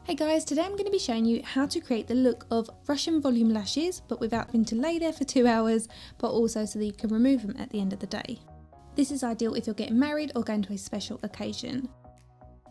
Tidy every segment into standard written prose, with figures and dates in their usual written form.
Hey guys, today I'm going to be showing you how to create the look of Russian volume lashes, but without having to lay there for 2 hours, but also so that you can remove them at the end of the day. This is ideal if you're getting married or going to a special occasion.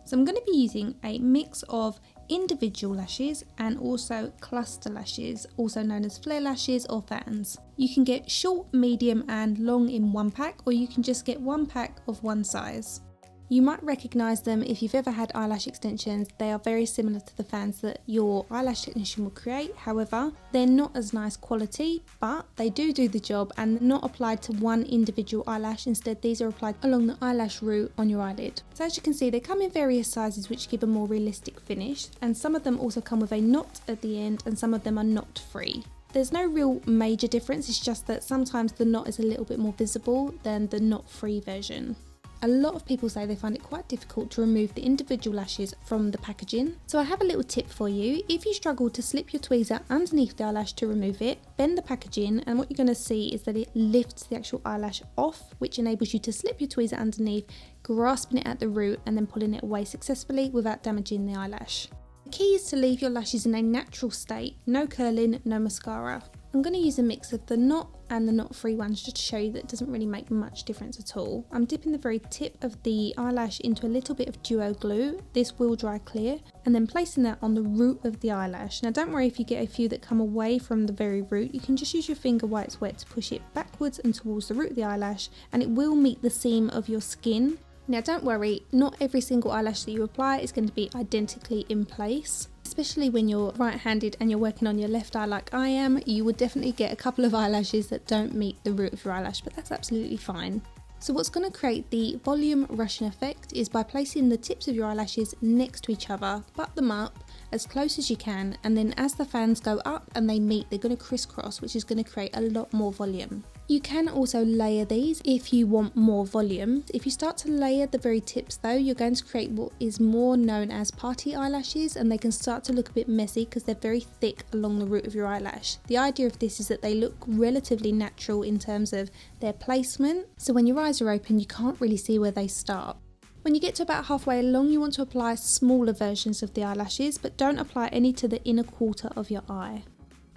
So I'm going to be using a mix of individual lashes and also cluster lashes, also known as flare lashes or fans. You can get short, medium and long in one pack, or you can just get one pack of one size. You might recognise them if you've ever had eyelash extensions. They are very similar to the fans that your eyelash technician will create. However, they're not as nice quality, but they do the job and they're not applied to one individual eyelash. Instead, these are applied along the eyelash root on your eyelid. So as you can see, they come in various sizes which give a more realistic finish, and some of them also come with a knot at the end and some of them are knot free. There's no real major difference, it's just that sometimes the knot is a little bit more visible than the knot free version. A lot of people say they find it quite difficult to remove the individual lashes from the packaging. So I have a little tip for you. If you struggle to slip your tweezer underneath the eyelash to remove it, bend the packaging and what you're going to see is that it lifts the actual eyelash off, which enables you to slip your tweezer underneath, grasping it at the root and then pulling it away successfully without damaging the eyelash. The key is to leave your lashes in a natural state, no curling, no mascara. I'm going to use a mix of the knot and the knot free ones just to show you that it doesn't really make much difference at all. I'm dipping the very tip of the eyelash into a little bit of Duo Glue. This will dry clear, and then placing that on the root of the eyelash. Now don't worry if you get a few that come away from the very root, you can just use your finger while it's wet to push it backwards and towards the root of the eyelash, and it will meet the seam of your skin. Now don't worry, not every single eyelash that you apply is going to be identically in place. Especially when you're right-handed and you're working on your left eye like I am, you would definitely get a couple of eyelashes that don't meet the root of your eyelash, but that's absolutely fine. So what's going to create the volume Russian effect is by placing the tips of your eyelashes next to each other, butt them up as close as you can, and then as the fans go up and they meet, they're going to crisscross, which is going to create a lot more volume. You can also layer these if you want more volume. If you start to layer the very tips though, you're going to create what is more known as party eyelashes, and they can start to look a bit messy because they're very thick along the root of your eyelash. The idea of this is that they look relatively natural in terms of their placement, so when your eyes are open you can't really see where they start. When you get to about halfway along, you want to apply smaller versions of the eyelashes, but don't apply any to the inner quarter of your eye.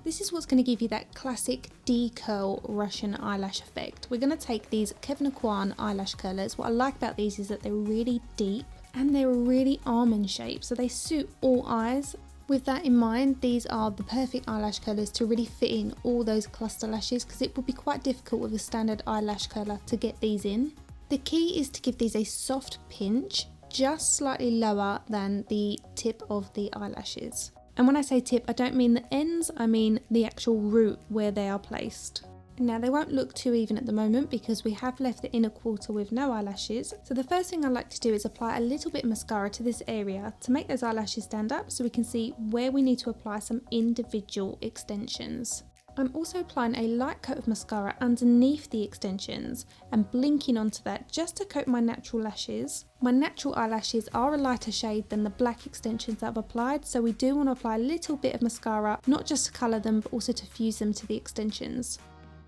This is what's going to give you that classic D-curl Russian eyelash effect. We're going to take these Kevyn Aucoin eyelash curlers. What I like about these is that they're really deep and they're really almond shaped, so they suit all eyes. With that in mind, these are the perfect eyelash curlers to really fit in all those cluster lashes, because it would be quite difficult with a standard eyelash curler to get these in. The key is to give these a soft pinch, just slightly lower than the tip of the eyelashes. And when I say tip, I don't mean the ends, I mean the actual root where they are placed. Now they won't look too even at the moment because we have left the inner quarter with no eyelashes. So the first thing I like to do is apply a little bit of mascara to this area to make those eyelashes stand up so we can see where we need to apply some individual extensions. I'm also applying a light coat of mascara underneath the extensions and blinking onto that just to coat my natural lashes. My natural eyelashes are a lighter shade than the black extensions that I've applied, so we do want to apply a little bit of mascara, not just to colour them but also to fuse them to the extensions.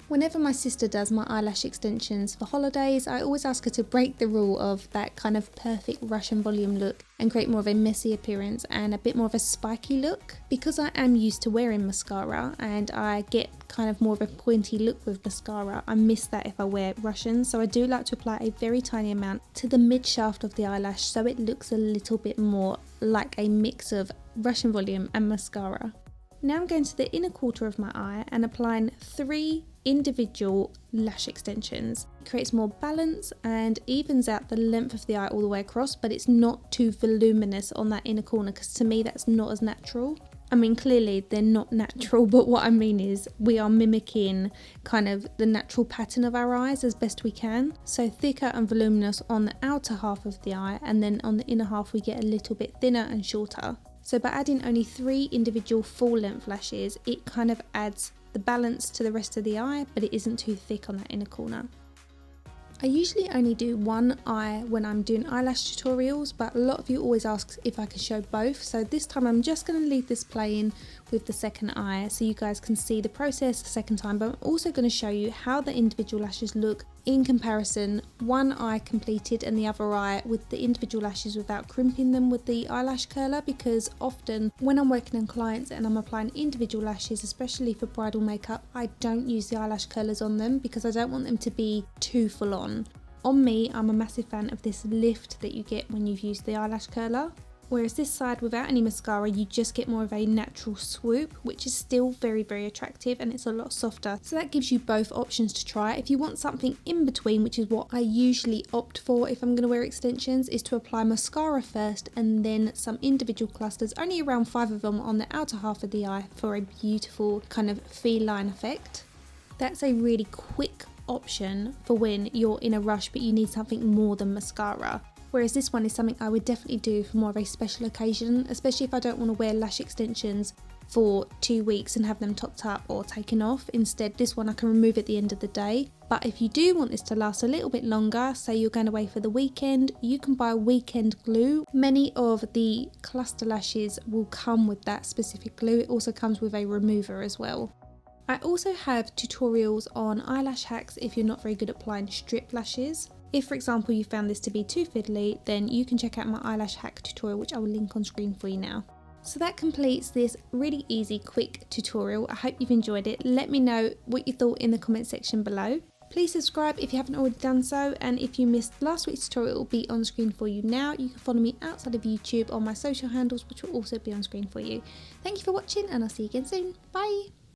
Whenever my sister does my eyelash extensions for holidays, I always ask her to break the rule of that kind of perfect Russian volume look and create more of a messy appearance and a bit more of a spiky look. Because I am used to wearing mascara and I get kind of more of a pointy look with mascara, I miss that if I wear Russian, so I do like to apply a very tiny amount to the mid shaft of the eyelash so it looks a little bit more like a mix of Russian volume and mascara. Now I'm going to the inner quarter of my eye and applying 3 individual lash extensions. It creates more balance and evens out the length of the eye all the way across, but it's not too voluminous on that inner corner because to me that's not as natural. I mean, clearly they're not natural, but what I mean is we are mimicking kind of the natural pattern of our eyes as best we can. So thicker and voluminous on the outer half of the eye, and then on the inner half we get a little bit thinner and shorter. So by adding only 3 individual full length lashes, it kind of adds the balance to the rest of the eye, but it isn't too thick on that inner corner. I usually only do one eye when I'm doing eyelash tutorials, but a lot of you always ask if I can show both, so this time I'm just going to leave this playing with the second eye so you guys can see the process the second time, but I'm also going to show you how the individual lashes look in comparison, one eye completed and the other eye with the individual lashes without crimping them with the eyelash curler, because often when I'm working on clients and I'm applying individual lashes, especially for bridal makeup, I don't use the eyelash curlers on them because I don't want them to be too full on. On me, I'm a massive fan of this lift that you get when you've used the eyelash curler. Whereas this side, without any mascara, you just get more of a natural swoop, which is still very, very attractive, and it's a lot softer. So that gives you both options to try. If you want something in between, which is what I usually opt for if I'm going to wear extensions, is to apply mascara first and then some individual clusters, only around 5 of them on the outer half of the eye for a beautiful kind of feline effect. That's a really quick option for when you're in a rush but you need something more than mascara. Whereas this one is something I would definitely do for more of a special occasion, especially if I don't want to wear lash extensions for 2 weeks and have them topped up or taken off. Instead, this one I can remove at the end of the day. But if you do want this to last a little bit longer, say you're going away for the weekend, you can buy weekend glue. Many of the cluster lashes will come with that specific glue. It also comes with a remover as well. I also have tutorials on eyelash hacks if you're not very good at applying strip lashes. If, for example, you found this to be too fiddly, then you can check out my eyelash hack tutorial, which I will link on screen for you now. So that completes this really easy, quick tutorial. I hope you've enjoyed it. Let me know what you thought in the comment section below. Please subscribe if you haven't already done so, and if you missed last week's tutorial, it will be on screen for you now. You can follow me outside of YouTube on my social handles, which will also be on screen for you. Thank you for watching, and I'll see you again soon. Bye!